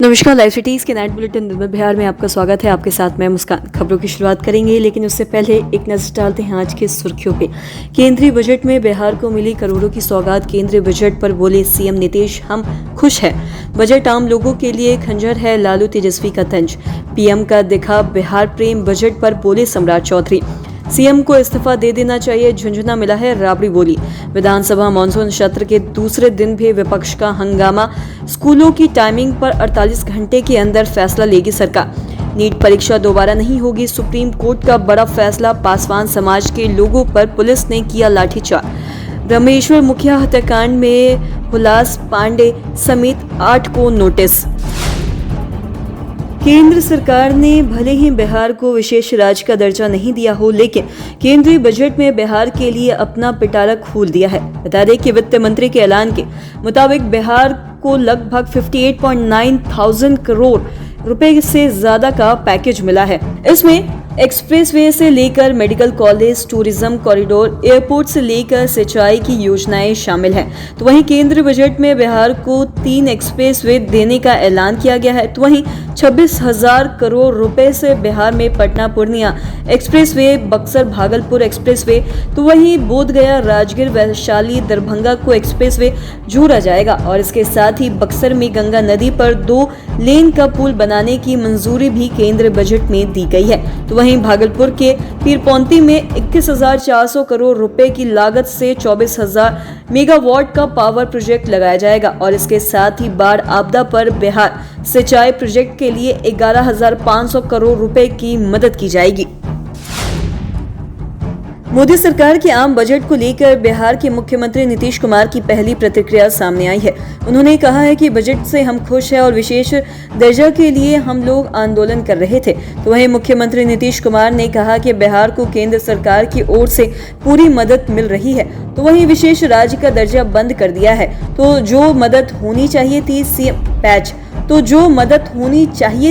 नमस्कार, live cities के night bulletin निर्मल बिहार में आपका स्वागत है। आपके साथ मैं मुस्कान। खबरों की शुरुआत करेंगे, लेकिन उससे पहले एक नजर डालते हैं आज की सुर्खियों पे। केंद्रीय बजट में बिहार को मिली करोड़ों की सौगात। केंद्रीय बजट पर बोले सीएम नीतीश, हम खुश हैं। बजट आम लोगों के लिए खंजर है, लालू तेजस्वी का तंज। पीएम का दिखा बिहार प्रेम, बजट पर बोले सम्राट चौधरी। सीएम को इस्तीफा दे देना चाहिए, झुंझुना मिला है, राबड़ी बोली। विधानसभा मानसून सत्र के दूसरे दिन भी विपक्ष का हंगामा। स्कूलों की टाइमिंग पर 48 घंटे के अंदर फैसला लेगी सरकार। नीट परीक्षा दोबारा नहीं होगी, सुप्रीम कोर्ट का बड़ा फैसला। पासवान समाज के लोगों पर पुलिस ने किया लाठीचार्ज। ब्रह्मेश्वर मुखिया हत्याकांड में हुलास पांडे समेत 8 को नोटिस। केंद्र सरकार ने भले ही बिहार को विशेष राज्य का दर्जा नहीं दिया हो, लेकिन केंद्रीय बजट में बिहार के लिए अपना पिटारा खोल दिया है। बता दें कि वित्त मंत्री के ऐलान के मुताबिक बिहार को लगभग 58.9 थाउजेंड करोड़ रुपए से ज्यादा का पैकेज मिला है। इसमें एक्सप्रेसवे से लेकर medical college, tourism corridor, airport से लेकर सिंचाई की योजनाएं शामिल हैं। तो वहीं केंद्रीय बजट में बिहार को 3 एक्सप्रेसवे देने का ऐलान किया गया है। तो वहीं 26,000 करोड़ रुपए से बिहार में पटना पूर्णिया एक्सप्रेसवे, बक्सर भागलपुर एक्सप्रेसवे, तो वहीं बोधगया राजगीर वैशाली दरभंगा को एक्सप्रेसवे जोड़ा जाएगा। और इसके साथ ही बक्सर में गंगा नदी पर 2 लेन का पुल बनाने की मंजूरी भी केंद्रीय बजट में दी गई है। तो वहीं भागलपुर के पीरपौंती में 21,400 करोड़ रुपए की लागत से 24,000 मेगावाट का पावर प्रोजेक्ट लगाया जाएगा। और इसके साथ ही बाढ़ आपदा पर बिहार सिंचाई प्रोजेक्ट के लिए 11,500 करोड़ रुपए की मदद की जाएगी। मोदी सरकार के आम बजट को लेकर बिहार के मुख्यमंत्री नीतीश कुमार की पहली प्रतिक्रिया सामने आई है। उन्होंने कहा है कि बजट से हम खुश हैं और विशेष दर्जा के लिए हम लोग आंदोलन कर रहे थे। तो वहीं मुख्यमंत्री नीतीश कुमार ने कहा कि बिहार को केंद्र सरकार की ओर से पूरी मदद मिल रही है। तो वहीं विशेष राज्य का दर्जा बंद कर दिया है। तो जो मदद होनी चाहिए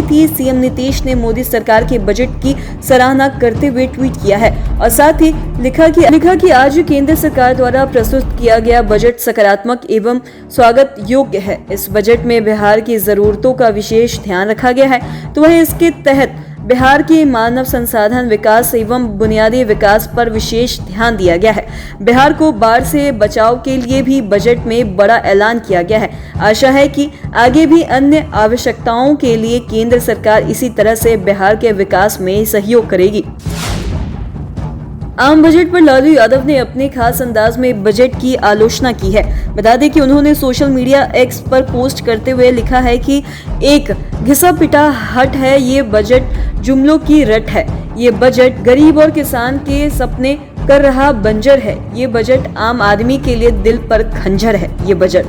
थी सीएम नीतीश ने मोदी सरकार के बजट की सराहना करते हुए ट्वीट किया है। और साथ ही लिखा कि आज केंद्र सरकार द्वारा प्रस्तुत किया गया बजट सकारात्मक एवं स्वागत योग्य है। इस बजट में बिहार की जरूरतों का विशेष ध्यान रखा गया है। तो वहीं इसके तहत बिहार के मानव संसाधन विकास एवं बुनियादी विकास पर विशेष ध्यान दिया गया है। बिहार को बाढ़ से बचाव के लिए भी बजट में बड़ा ऐलान किया गया है। आशा है कि आगे भी अन्य आवश्यकताओं के लिए केंद्र सरकार इसी तरह से बिहार के विकास में सहयोग करेगी। आम बजट पर लालू यादव ने अपने खास अंदाज में बजट की आलोचना की है। बता दें कि उन्होंने सोशल मीडिया एक्स पर पोस्ट करते हुए लिखा है कि एक घिसा पिटा हट है ये बजट, जुमलों की रट है ये बजट, गरीब और किसान के सपने कर रहा बंजर है ये बजट, आम आदमी के लिए दिल पर खंजर है ये बजट।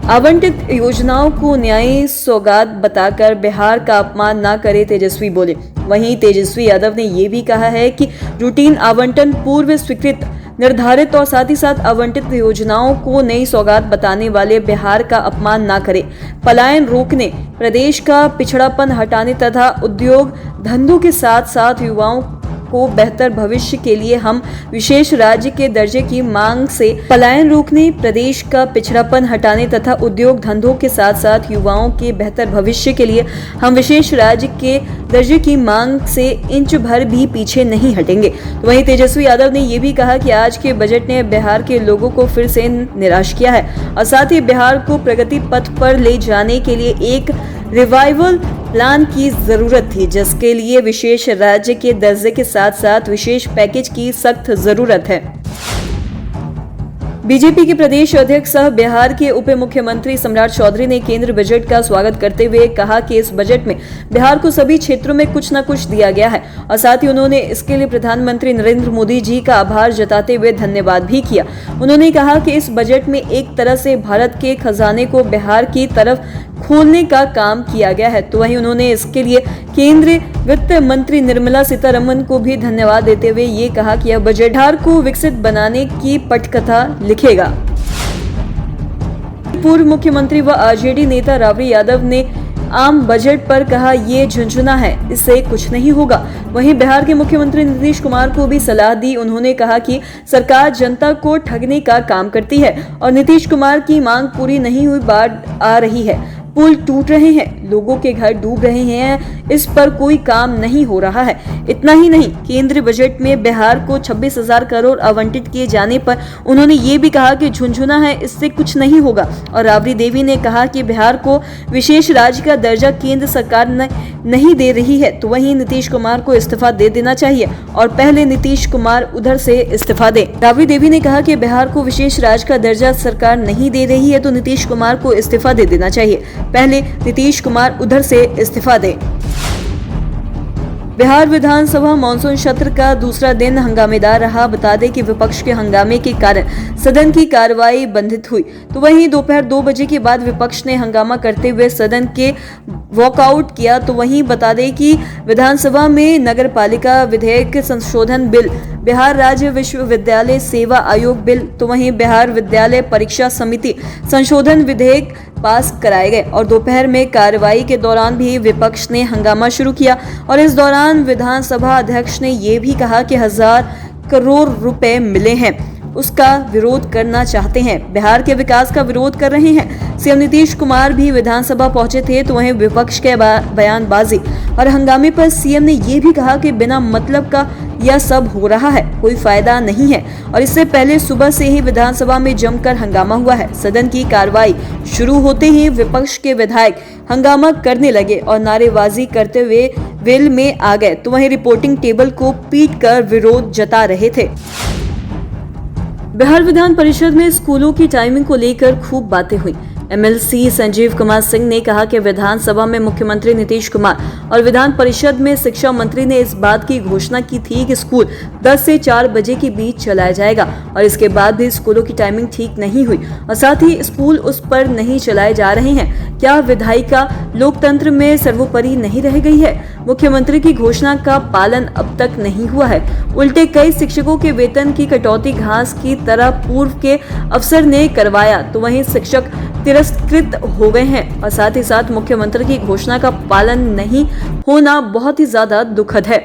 आवंटित योजनाओं को न्यायी सौगात बताकर बिहार का अपमान न करे, तेजस्वी बोले। वहीं तेजस्वी यादव ने ये भी कहा है कि रूटीन आवंटन पूर्व स्वीकृत, निर्धारित और साथ ही साथ आवंटित योजनाओं को नई सौगात बताने वाले बिहार का अपमान न करे। पलायन रोकने, प्रदेश का पिछड़ापन हटाने तथा उद्योग धंधों के साथ साथ युवाओं को बेहतर भविष्य के लिए हम विशेष राज्य के दर्जे की मांग से पलायन रोकने, प्रदेश का पिछड़ापन हटाने तथा उद्योग धंधों के साथ साथ युवाओं के बेहतर भविष्य के लिए हम विशेष राज्य के दर्जे की मांग से इंच भर भी पीछे नहीं हटेंगे। तो वहीं तेजस्वी यादव ने यह भी कहा कि आज के बजट ने बिहार के लोगों को फिर से निराश किया है और साथ ही बिहार को प्रगति पथ पर ले जाने के लिए एक रिवाइवल प्लान की जरूरत थी, जिसके लिए विशेष राज्य के दर्जे के साथ साथ विशेष पैकेज की सख्त जरूरत है। बीजेपी के प्रदेश अध्यक्ष सह बिहार के उप मुख्यमंत्री सम्राट चौधरी ने केंद्र बजट का स्वागत करते हुए कहा कि इस बजट में बिहार को सभी क्षेत्रों में कुछ न कुछ दिया गया है। और साथ ही उन्होंने इसके लिए प्रधानमंत्री नरेंद्र मोदी जी का आभार जताते हुए धन्यवाद भी किया। उन्होंने कहा कि इस बजट में एक तरह से भारत के खजाने को बिहार की तरफ खोलने का काम किया गया है। तो वहीं उन्होंने इसके लिए केंद्रीय वित्त मंत्री निर्मला सीतारमण को भी धन्यवाद देते हुए ये कहा कि यह बजट बिहार को विकसित बनाने की पटकथा लिखेगा। पूर्व मुख्यमंत्री व आरजेडी नेता राबड़ी यादव ने आम बजट पर कहा ये झुंझुना है, इससे कुछ नहीं होगा। वहीं बिहार के मुख्यमंत्री नीतीश कुमार को भी सलाह दी। उन्होंने कहा कि सरकार जनता को ठगने का काम करती है और नीतीश कुमार की मांग पूरी नहीं हुई, बाढ़ आ रही है, पुल टूट रहे हैं, लोगों के घर डूब रहे हैं, इस पर कोई काम नहीं हो रहा है। इतना ही नहीं, केंद्रीय बजट में बिहार को 26,000 करोड़ आवंटित किए जाने पर उन्होंने ये भी कहा कि झुनझुना है, इससे कुछ नहीं होगा। और राबड़ी देवी ने कहा कि बिहार को विशेष राज्य का दर्जा केंद्र सरकार नहीं दे रही है, तो वहीं नीतीश कुमार को इस्तीफा दे देना चाहिए और पहले नीतीश कुमार उधर से इस्तीफा दे। राबड़ी देवी ने कहा कि बिहार को विशेष राज्य का दर्जा सरकार नहीं दे रही है, तो नीतीश कुमार को इस्तीफा दे देना चाहिए, पहले नीतीश कुमार उधर से इस्तीफा दे। बिहार विधानसभा मानसून सत्र का दूसरा दिन हंगामेदार रहा। बता दें कि विपक्ष के हंगामे के कारण सदन की कार्रवाई बाधित हुई, तो वहीं दोपहर 2 बजे के बाद विपक्ष ने हंगामा करते हुए सदन के वॉकआउट किया। तो वहीं बता दें कि विधानसभा में नगरपालिका विधेयक संशोधन बिल, बिहार राज्य विश्वविद्यालय सेवा आयोग बिल, तो वहीं बिहार विद्यालय परीक्षा समिति संशोधन विधेयक पास कराए गए। और दोपहर में कार्रवाई के दौरान भी विपक्ष ने हंगामा शुरू किया और इस दौरान विधानसभा अध्यक्ष ने ये भी कहा कि 1000 करोड़ रुपए मिले हैं, उसका विरोध करना चाहते हैं, बिहार के विकास का विरोध कर रहे हैं। सीएम नीतीश कुमार भी विधानसभा पहुंचे थे, तो वहीं विपक्ष के बयानबाजी और हंगामे पर सीएम ने ये भी कहा कि बिना मतलब का यह सब हो रहा है, कोई फायदा नहीं है। और इससे पहले सुबह से ही विधानसभा में जमकर हंगामा हुआ है। सदन की कार्रवाई शुरू होते ही विपक्ष के विधायक हंगामा करने लगे और नारेबाजी करते हुए वेल में आ गए, तो वहीं रिपोर्टिंग टेबल को पीटकर विरोध जता रहे थे। बिहार विधान परिषद में स्कूलों की टाइमिंग को लेकर खूब बातें हुई। एमएलसी संजीव कुमार सिंह ने कहा कि विधानसभा में मुख्यमंत्री नीतीश कुमार और विधान परिषद में शिक्षा मंत्री ने इस बात की घोषणा की थी कि स्कूल 10 से 4 बजे के बीच चलाया जाएगा और इसके बाद भी स्कूलों की टाइमिंग ठीक नहीं हुई और साथ ही स्कूल उस पर नहीं चलाए जा रहे हैं। क्या विधायिका लोकतंत्र में सर्वोपरि नहीं रह गई है? मुख्यमंत्री की घोषणा का पालन अब तक नहीं हुआ है। उल्टे कई शिक्षकों के वेतन की कटौती घास की तरह पूर्व के अफसर ने करवाया, तो वहीं शिक्षक तिरस्कृत हो गए हैं और साथ ही साथ मुख्यमंत्री की घोषणा का पालन नहीं होना बहुत ही ज्यादा दुखद है।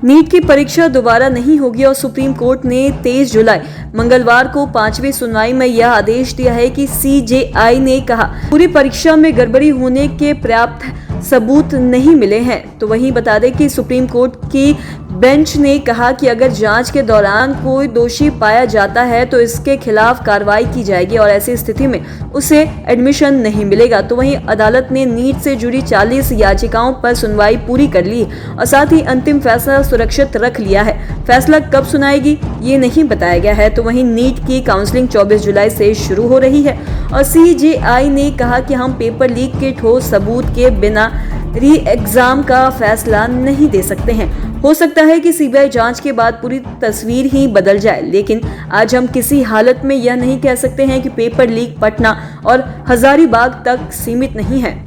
नीट की परीक्षा दोबारा नहीं होगी और सुप्रीम कोर्ट ने 23 जुलाई मंगलवार को 5वीं सुनवाई में यह आदेश दिया है कि सीजेआई ने कहा पूरी परीक्षा में गड़बड़ी होने के पर्याप्त सबूत नहीं मिले हैं। तो वहीं बता दें कि सुप्रीम कोर्ट की बेंच ने कहा कि अगर जांच के दौरान कोई दोषी पाया जाता है तो इसके खिलाफ कार्रवाई की जाएगी और ऐसी स्थिति में उसे एडमिशन नहीं मिलेगा। तो वहीं अदालत ने नीट से जुड़ी 40 याचिकाओं पर सुनवाई पूरी कर ली और साथ ही अंतिम फैसला सुरक्षित रख लिया है। फैसला कब सुनाएगी ये नहीं बताया गया है। तो वहीं नीट की काउंसलिंग 24 जुलाई से शुरू हो रही है और सीजेआई ने कहा कि हम पेपर लीक के ठोस सबूत के बिना री एग्जाम का फैसला नहीं दे सकते हैं। हो सकता है कि सीबीआई जांच के बाद पूरी तस्वीर ही बदल जाए, लेकिन आज हम किसी हालत में यह नहीं कह सकते हैं कि पेपर लीक पटना और हजारीबाग तक सीमित नहीं है।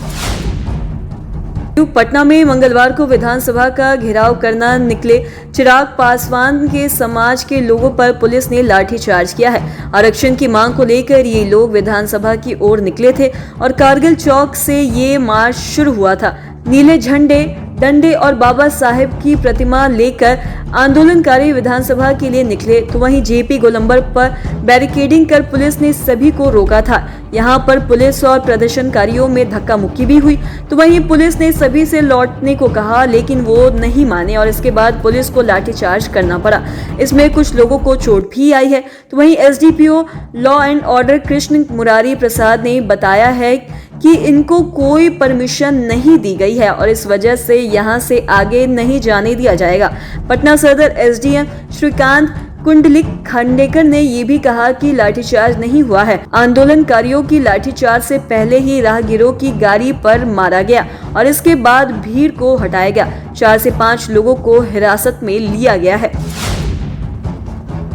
पटना में मंगलवार को विधानसभा का घेराव करना निकले चिराग पासवान के समाज के लोगों पर पुलिस ने लाठीचार्ज किया है। आरक्षण की मांग को लेकर ये लोग विधानसभा की ओर निकले थे और कारगिल चौक से ये मार्च शुरू हुआ था। नीले झंडे, डंडे और बाबा साहेब की प्रतिमा लेकर आंदोलनकारी विधानसभा के लिए निकले, तो वहीं जेपी गोलंबर पर बैरिकेडिंग कर पुलिस ने सभी को रोका था। यहां पर पुलिस और प्रदर्शनकारियों में धक्का मुक्की भी हुई, तो वहीं पुलिस ने सभी से लौटने को कहा, लेकिन वो नहीं माने और इसके बाद पुलिस को लाठीचार्ज करना पड़ा। इसमें कुछ लोगों को चोट भी आई है। तो वहीं SDPO law and order Krishna Murari Prasad ने बताया है कि इनको कोई परमिशन नहीं दी गई है और इस वजह से यहां से आगे नहीं जाने दिया जाएगा। पटना सदर एसडीएम श्रीकांत कुंडलिक खांडेकर ने ये भी कहा कि लाठीचार्ज नहीं हुआ है। आंदोलनकारियों की लाठीचार्ज से पहले ही राहगीरों की गाड़ी पर मारा गया और इसके बाद भीड़ को हटाया गया। 4 से 5 लोगों को हिरासत में लिया गया है।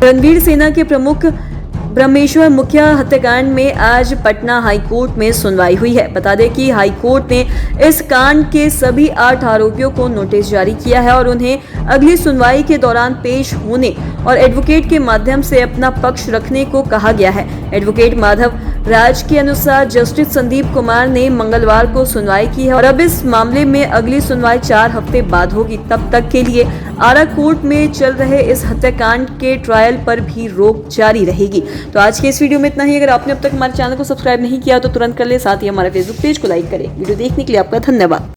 रणवीर सेना के प्रमुख ब्रह्मेश्वर मुखिया हत्याकांड में आज पटना हाईकोर्ट में सुनवाई हुई है। बता दें कि हाईकोर्ट ने इस कांड के सभी 8 आरोपियों को नोटिस जारी किया है और उन्हें अगली सुनवाई के दौरान पेश होने और एडवोकेट के माध्यम से अपना पक्ष रखने को कहा गया है। एडवोकेट माधव राज के अनुसार जस्टिस संदीप कुमार ने मंगलवार को सुनवाई की है और अब इस मामले में अगली सुनवाई 4 हफ्ते बाद होगी। तब तक के लिए आरा कोर्ट में चल रहे इस हत्याकांड के ट्रायल पर भी रोक जारी रहेगी। तो आज के इस वीडियो में इतना ही। अगर आपने अब तक हमारे चैनल को सब्सक्राइब नहीं किया तो तुरंत कर ले, साथ ही हमारे फेसबुक पेज को लाइक करें। वीडियो देखने के लिए आपका धन्यवाद।